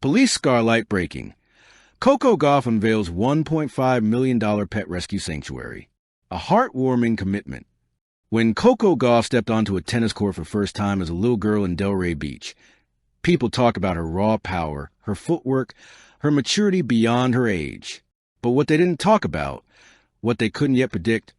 Police scarlight breaking. Coco Gauff unveils $1.5 million pet rescue sanctuary. A heartwarming commitment. When Coco Gauff stepped onto a tennis court for the first time as a little girl in Delray Beach, people talked about her raw power, her footwork, her maturity beyond her age. But what they didn't talk about, what they couldn't yet predict,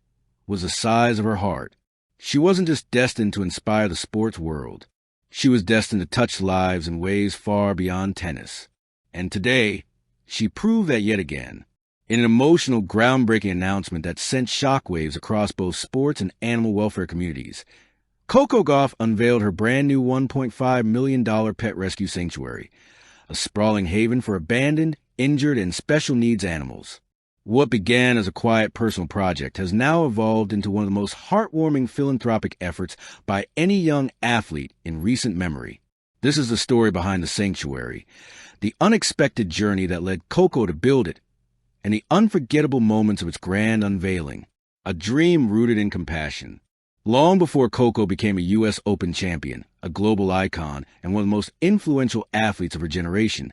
was the size of her heart. She wasn't just destined to inspire the sports world. She was destined to touch lives in ways far beyond tennis. And today, she proved that yet again, in an emotional, groundbreaking announcement that sent shockwaves across both sports and animal welfare communities. Coco Gauff unveiled her brand new $1.5 million pet rescue sanctuary, a sprawling haven for abandoned, injured, and special needs animals. What began as a quiet personal project has now evolved into one of the most heartwarming philanthropic efforts by any young athlete in recent memory. This is the story behind the sanctuary, the unexpected journey that led Coco to build it, and the unforgettable moments of its grand unveiling. A dream rooted in compassion. Long before Coco became a U.S. Open champion, a global icon, and one of the most influential athletes of her generation,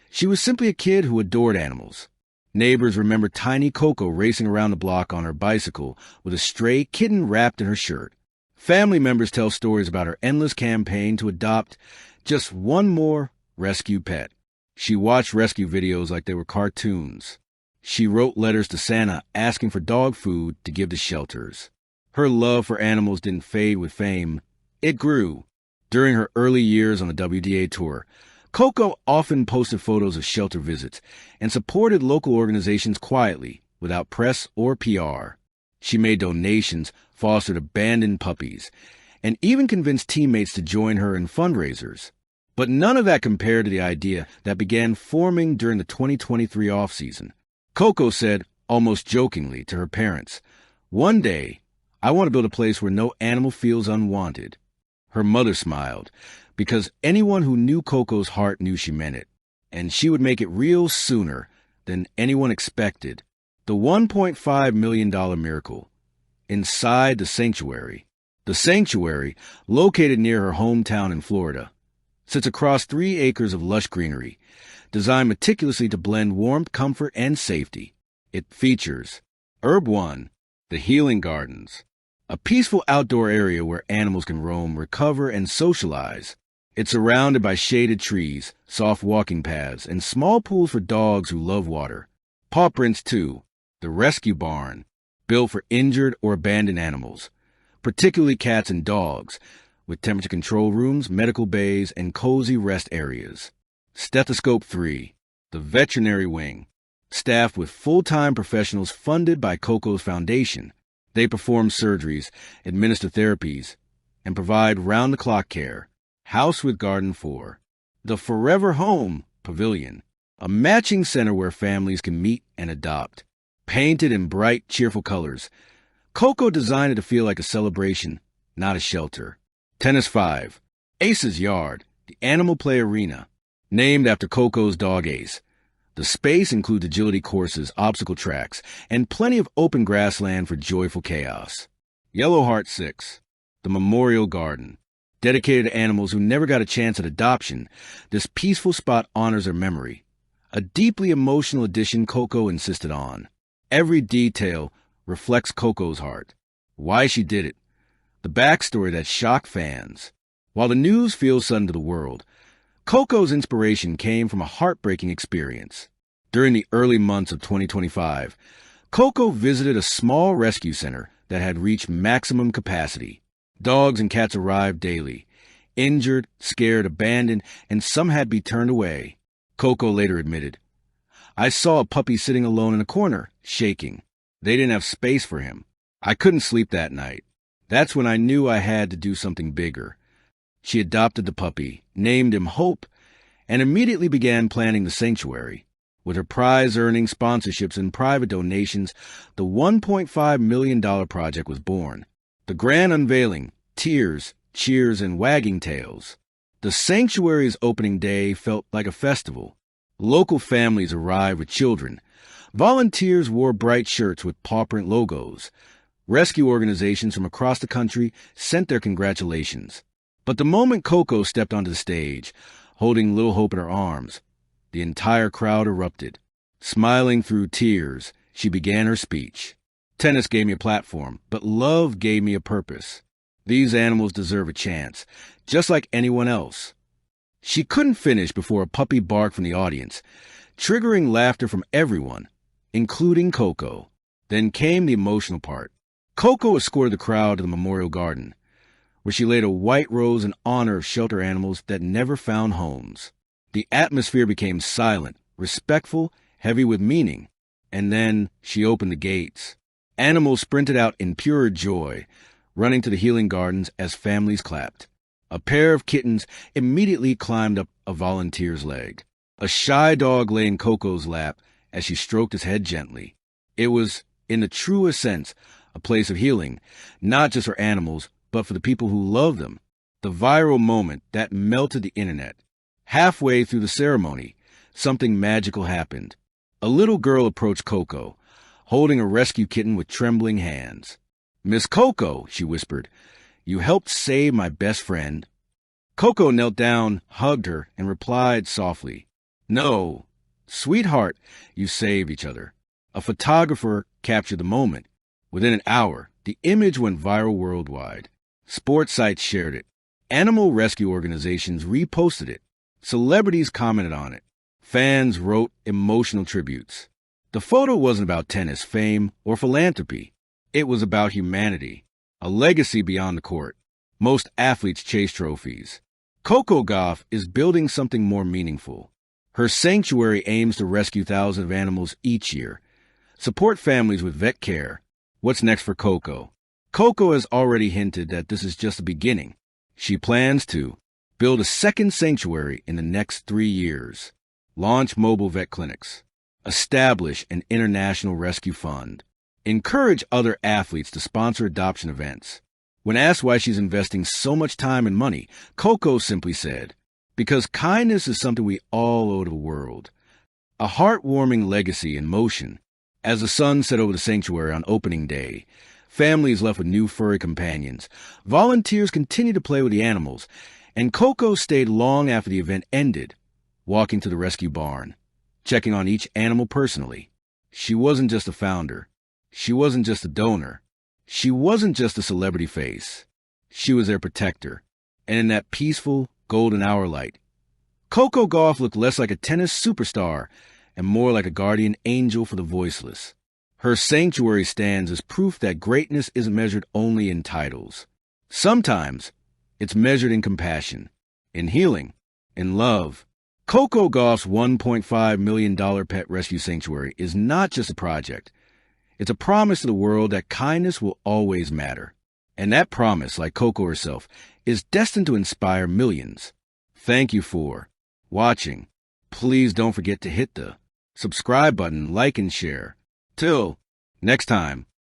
she was simply a kid who adored animals. Neighbors remember tiny Coco racing around the block on her bicycle with a stray kitten wrapped in her shirt. Family members tell stories about her endless campaign to adopt just one more rescue pet. She watched rescue videos like they were cartoons. She wrote letters to Santa asking for dog food to give to shelters. Her love for animals didn't fade with fame. It grew. During her early years on the WDA tour, Coco often posted photos of shelter visits and supported local organizations quietly, without press or PR. She made donations, fostered abandoned puppies, and even convinced teammates to join her in fundraisers. But none of that compared to the idea that began forming during the 2023 offseason. Coco said, almost jokingly, to her parents, "One day, I want to build a place where no animal feels unwanted." Her mother smiled, because anyone who knew Coco's heart knew she meant it, and she would make it real sooner than anyone expected. The $1.5 million miracle. Inside the sanctuary. The sanctuary, located near her hometown in Florida, sits across 3 acres of lush greenery, designed meticulously to blend warmth, comfort, and safety. It features Herb 1, the Healing Gardens, a peaceful outdoor area where animals can roam, recover, and socialize. It's surrounded by shaded trees, soft walking paths, and small pools for dogs who love water. Paw Prints 2, the Rescue Barn, built for injured or abandoned animals, particularly cats and dogs, with temperature control rooms, medical bays, and cozy rest areas. Stethoscope 3, the Veterinary Wing, staffed with full-time professionals funded by Coco's foundation. They perform surgeries, administer therapies, and provide round-the-clock care. House with Garden 4, the Forever Home Pavilion, a matching center where families can meet and adopt. Painted in bright, cheerful colors, Coco designed it to feel like a celebration, not a shelter. Tennis 5, Ace's Yard, the animal play arena, named after Coco's dog Ace. The space includes agility courses, obstacle tracks, and plenty of open grassland for joyful chaos. Yellow Heart 6, the Memorial Garden. Dedicated to animals who never got a chance at adoption, this peaceful spot honors their memory. A deeply emotional addition Coco insisted on. Every detail reflects Coco's heart. Why she did it. The backstory that shocked fans. While the news feels sudden to the world, Coco's inspiration came from a heartbreaking experience. During the early months of 2025, Coco visited a small rescue center that had reached maximum capacity. Dogs and cats arrived daily, injured, scared, abandoned, and some had been turned away. Coco later admitted, "I saw a puppy sitting alone in a corner, shaking. They didn't have space for him. I couldn't sleep that night. That's when I knew I had to do something bigger." She adopted the puppy, named him Hope, and immediately began planning the sanctuary. With her prize-earning sponsorships and private donations, the $1.5 million project was born. The grand unveiling, tears, cheers, and wagging tails. The sanctuary's opening day felt like a festival. Local families arrived with children. Volunteers wore bright shirts with paw print logos. Rescue organizations from across the country sent their congratulations. But the moment Coco stepped onto the stage, holding little Hope in her arms, The entire crowd erupted. Smiling through tears, she began her speech. Tennis gave me a platform, but love gave me a purpose. These animals deserve a chance, just like anyone else. She couldn't finish before a puppy barked from the audience, triggering laughter from everyone, including Coco. Then came the emotional part. Coco escorted the crowd to the memorial garden, where she laid a white rose in honor of shelter animals that never found homes. The atmosphere became silent, respectful, heavy with meaning. And then she opened the gates. Animals sprinted out in pure joy, running to the healing gardens as families clapped. A pair of kittens immediately climbed up a volunteer's leg. A shy dog lay in Coco's lap as she stroked his head gently. It was, in the truest sense, a place of healing, not just for animals, but for the people who love them. The viral moment that melted the internet. Halfway through the ceremony, something magical happened. A little girl approached Coco, holding a rescue kitten with trembling hands. "Miss Coco," she whispered, "you helped save my best friend." Coco knelt down, hugged her, and replied softly, "No, sweetheart, you saved each other." A photographer captured the moment. Within an hour, the image went viral worldwide. Sports sites shared it. Animal rescue organizations reposted it. Celebrities commented on it. Fans wrote emotional tributes. The photo wasn't about tennis, fame, or philanthropy. It was about humanity, a legacy beyond the court. Most athletes chase trophies. Coco Gauff is building something more meaningful. Her sanctuary aims to rescue thousands of animals each year. Support families with vet care. What's next for Coco? Coco has already hinted that this is just the beginning. She plans to build a second sanctuary in the next 3 years, launch mobile vet clinics, establish an international rescue fund, encourage other athletes to sponsor adoption events. When asked why she's investing so much time and money, Coco simply said, "Because kindness is something we all owe to the world. A heartwarming legacy in motion." As the sun set over the sanctuary on opening day, families left with new furry companions. Volunteers continued to play with the animals, and Coco stayed long after the event ended, walking to the rescue barn, checking on each animal personally. She wasn't just a founder. She wasn't just a donor. She wasn't just a celebrity face. She was their protector. And in that peaceful, golden hour light, Coco Gauff looked less like a tennis superstar and more like a guardian angel for the voiceless. Her sanctuary stands as proof that greatness isn't measured only in titles. Sometimes it's measured in compassion, in healing, in love. Coco Gauff's $1.5 million pet rescue sanctuary is not just a project. It's a promise to the world that kindness will always matter. And that promise, like Coco herself, is destined to inspire millions. Thank you for watching. Please don't forget to hit the subscribe button, like, and share. Till next time.